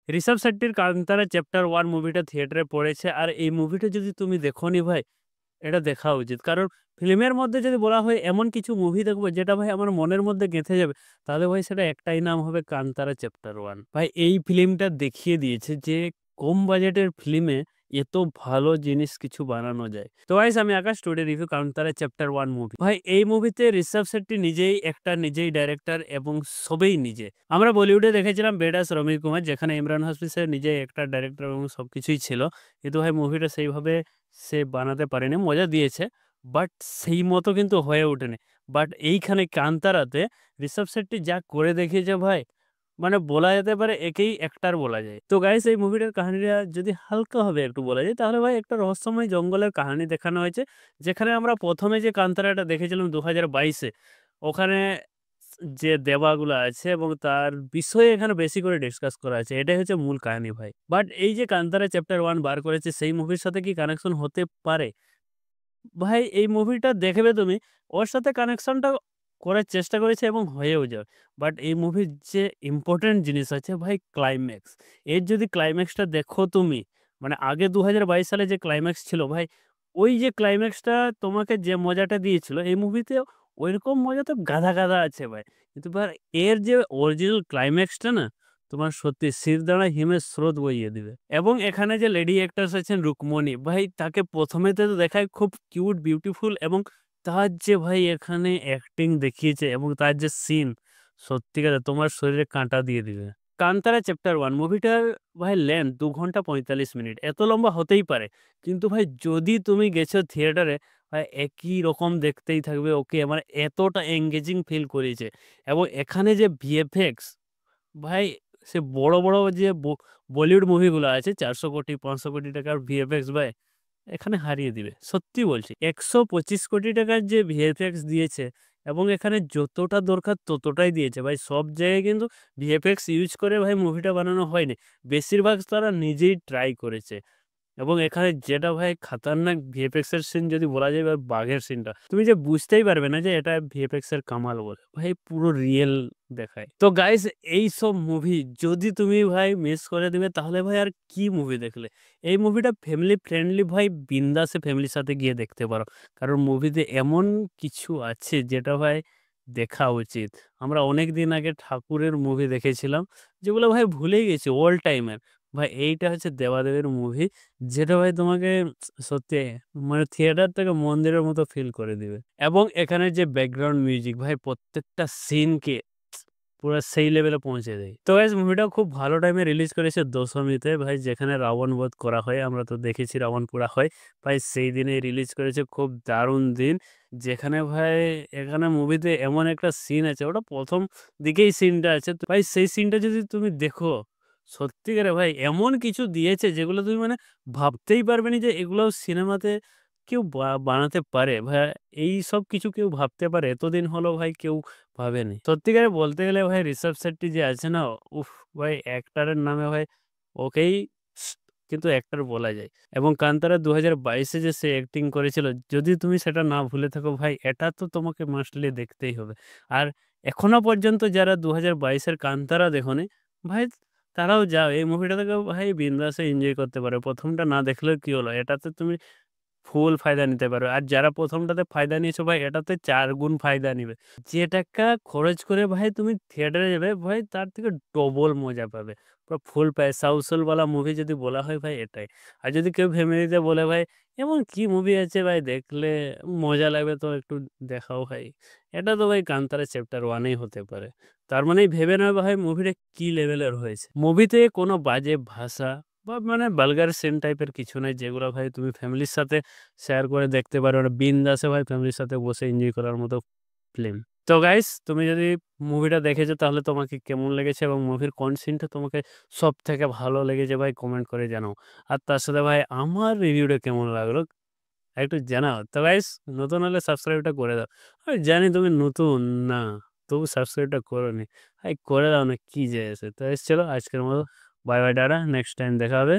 Rishabh শেট্টির 'Kantara chapter 1' মুভিটা থিয়েটারে পড়েছে। আর এই মুভিটা যদি তুমি দেখোনি ভাই, এটা দেখা উচিত। কারণ ফিল্মের মধ্যে যদি বলা হয় এমন কিছু মুভি দেখবো যেটা ভাই আমার মনের মধ্যে গেঁথে যাবে, তাহলে ভাই সেটা একটাই নাম হবে 'কান্তারা চ্যাপ্টার 1'। ভাই এই ফিল্মটা দেখিয়ে দিয়েছে যে কম বাজেটের ফিল্মে এত ভালো জিনিস কিছু বানানো যায়। তো গাইস আমি Akash today review 'Kantara chapter 1' movie. ভাই এই মুভিতে ঋষভ শেট্টি নিজেই অ্যাক্টর, নিজেই ডাইরেক্টর এবং সবই নিজে। আমরা বলিউডে দেখেছিলাম 'বেডাস রমির কুমার' যেখানে ইমরান হাসমি স্যার নিজেই অ্যাক্টর, ডাইরেক্টর এবং সবকিছুই ছিল। কিন্তু ভাই মুভিটা সেইভাবে সে বানাতে পারেনি। মজা দিয়েছে, বাট সেই মতো কিন্তু হয়ে ওঠেনি। বাট এইখানে 'কান্তারাতে' ঋষভ শেট্টি যা করে দেখিয়েছে ভাই, মানে বলা যেতে পারে একেই অ্যাক্টর বলা যায়। তো গাইস এই মুভিটার কাহিনীটা যদি হালকাভাবে একটু বলা যায়, তাহলে ভাই একটা রহস্যময় জঙ্গলের কাহিনী দেখানো হয়েছে। যেখানে আমরা ১ম এ যে 'কান্তারাটা' দেখেছিলাম ২০২২ এ, ওখানে যে দেবাগুলা আছে এবং তার বিষয়ে এখানে বেশি করে ডিসকাস করা আছে। এটাই হচ্ছে মূল কাহিনী ভাই। বাট এই যে 'কান্তারা চ্যাপ্টার 1' বার করেছে সেই মুভির সাথে কি কানেকশন হতে পারে? ভাই এই মুভিটা দেখবে তুমি, ওর সাথে কানেকশনটা করার চেষ্টা করেছে এবং হয়েও যায়। বাট এই মুভির যে ইম্পোর্টেন্ট জিনিস আছে ভাই, ক্লাইম্যাক্স। এর যদি ক্লাইম্যাক্সটা দেখো তুমি, মানে আগে ২০২২ সালে যে ক্লাইম্যাক্স ছিল ভাই, ওই যে ক্লাইম্যাক্সটা তোমাকে যে মজাটা দিয়েছিল এই মুভিতেও ঐরকম মজা তো গাদা, গাদা আছে ভাই। কিন্তু এর যে অরিজিনাল ক্লাইম্যাক্সটা না, তোমার সত্যি শিরদাঁড়া হিমের স্রোত বইয়ে দিবে। এবং এখানে যে লেডি অ্যাক্ট্রেস আছেন রুকমনি, ভাই তাকে ১ম এ তো দেখায় খুব কিউট, বিউটিফুল এবং তার যে ভাই এখানে অ্যাক্টিং দেখিয়েছে এবং তার যে সিন, সত্যিকারের তোমার শরীরে কাঁটা দিয়ে দিবে। 'কান্তারা চ্যাপ্টার 1' মুভিটার ভাই লেংথ ২ ঘন্টা ৪৫ মিনিট। এত লম্বা হতেই পারে। কিন্তু ভাই যদি তুমি গেছো থিয়েটারে, ভাই একই রকম দেখতেই থাকবে ওকে, মানে এতটা এঙ্গেজিং ফিল করিয়েছে। এবং এখানে যে ভিএফএক্স, ভাই সে বড়, বড় যে বলিউড মুভিগুলো আছে ৪০০ কোটি, ৫০০ কোটি টাকার ভিএফএক্স ভাই এখানে হারিয়ে দিবে। সত্যি বলছি। ১২৫ কোটি টাকার যে ভিএফএক্স দিয়েছে এবং এখানে যতটা দরকার ততটাই দিয়েছে। ভাই সব জায়গায় কিন্তু ভিএফএক্স ইউজ করে ভাই মুভিটা বানানো হয়নি। বেশিরভাগ তারা নিজেই ট্রাই করেছে। এবং এখানে যেটা ভাই খাতারনাক ভিএফএক্স এর সিন যদি বলা যায়, বা বাঘের সিনটা, তুমি যে বুঝতেই পারবে না যে এটা ভিএফএক্স এর কামাল বলে। ভাই পুরো রিয়েল দেখায়। তো গাইস এইসব মুভি যদি তুমি ভাই মিস করে দিবে, তাহলে ভাই আর কি মুভি দেখলে? এই মুভিটা ফ্যামিলি ফ্রেন্ডলি ভাই, বিন্দাসে ফ্যামিলির সাথে গিয়ে দেখতে পারো। কারণ মুভিতে এমন কিছু আছে যেটা ভাই দেখা উচিত। আমরা অনেকদিন আগে ঠাকুরের মুভি দেখেছিলাম, যেগুলো ভাই ভুলেই গেছি অল টাইমের। ভাই এইটা হচ্ছে দেবাদেবের মুভি, যেটা ভাই তোমাকে সত্যি মানে থিয়েটার থেকে মন্দিরের মতো ফিল করে দিবে। এবং এখানের যে ব্যাকগ্রাউন্ড মিউজিক ভাই প্রত্যেকটা সিনকে পুরা সেই লেভেলে পৌঁছে দেয়। তো গাইস মুভিটাও খুব ভালো টাইমে রিলিজ করেছে দশমীতে ভাই, যেখানে রাবণ বধ করা হয়। আমরা তো দেখেছি রাবণ পোড়া হয়। ভাই সেই দিনেই রিলিজ করেছে, খুব দারুণ দিন। যেখানে ভাই এখানে মুভিতে এমন একটা সিন আছে, ওটা ১ম দিকেই সিনটা আছে। তো ভাই সেই সিনটা যদি তুমি দেখো, সত্যিকারে ভাই এমন কিছু দিয়েছে যেগুলো তুমি মানে ভাবতেই পারবে না যে এগুলাও সিনেমাতে কেউ বানাতে পারে। ভাই এইসব কিছু কেউ ভাবতে পারে? এতদিন হলো ভাই কেউ ভাবেনি। সত্যিকারে বলতে গেলে ভাই ঋষভ শেট্টি যে আছে না, উফ! ভাই অ্যাক্টরের নামে ভাই ওকেই স কিন্তু অ্যাক্টর বলা যায়। এবং 'কান্তারা' ২০২২ এ যে সে অ্যাক্টিং করেছিল, যদি তুমি সেটা না ভুলে থাকো ভাই, এটা তো তোমাকে মাস্টলি দেখতেই হবে। আর এখনো পর্যন্ত যারা ২০২২ এর 'কান্তারা' দেখোনি, ভাই তারাও যাও। এই মুভিটা থেকে ভাই বিন্দাসে এনজয় করতে পারো। ১ম টা না দেখলেও কি হলো? এটাতে তুমি ফুল ফায়দা নিতে পারো। আর যারা ১ম টাতে ফায়দা নিয়েছো ভাই, এটাতে ৪ গুণ ফায়দা নিবে। যে টাকা খরচ করে ভাই তুমি থিয়েটারে যাবে, ভাই তার থেকে ডবল মজা পাবে। পুরা ফুল পয়সা উসুল ওয়ালা মুভি যদি বলা হয় ভাই এটাই। আর যদি কেউ ফ্যামিলিতে বলে ভাই এমন কি মুভি আছে ভাই দেখলে মজা লাগবে, তো একটু দেখাও ভাই। এটা তো ভাই 'কান্তারা চ্যাপ্টার 1' এই হতে পারে। তার মানে ভেবে নাও ভাই মুভিটা কি লেভেলের হয়েছে। মুভিতে কোনো বাজে ভাষা বা মানে ভালগার সিন টাইপের কিছু নাই, যেগুলো ভাই তুমি ফ্যামিলির সাথে শেয়ার করে দেখতে পারো। ওটা বিন্দাসে ভাই ফ্যামিলির সাথে বসে এনজয় করার মতো ফিল্ম। তো গাইস তুমি যদি মুভিটা দেখেছো তাহলে তোমাকে কেমন লেগেছে এবং মুভির কোন সিনটা তোমাকে সবথেকে ভালো লেগেছে ভাই কমেন্ট করে জানাও। আর তার সাথে ভাই আমার রিভিউটা কেমন লাগলো একটু জানাও। তো গাইস নতুন হলে সাবস্ক্রাইবটা করে দাও। আমি জানি তুমি নতুন না, তবু সাবস্ক্রাইবটা করোনি। ভাই করে দাও না, কি যায় আসে। তো গাইস চলো আজকের মতো bye, bye tata. Next time দেখা হবে।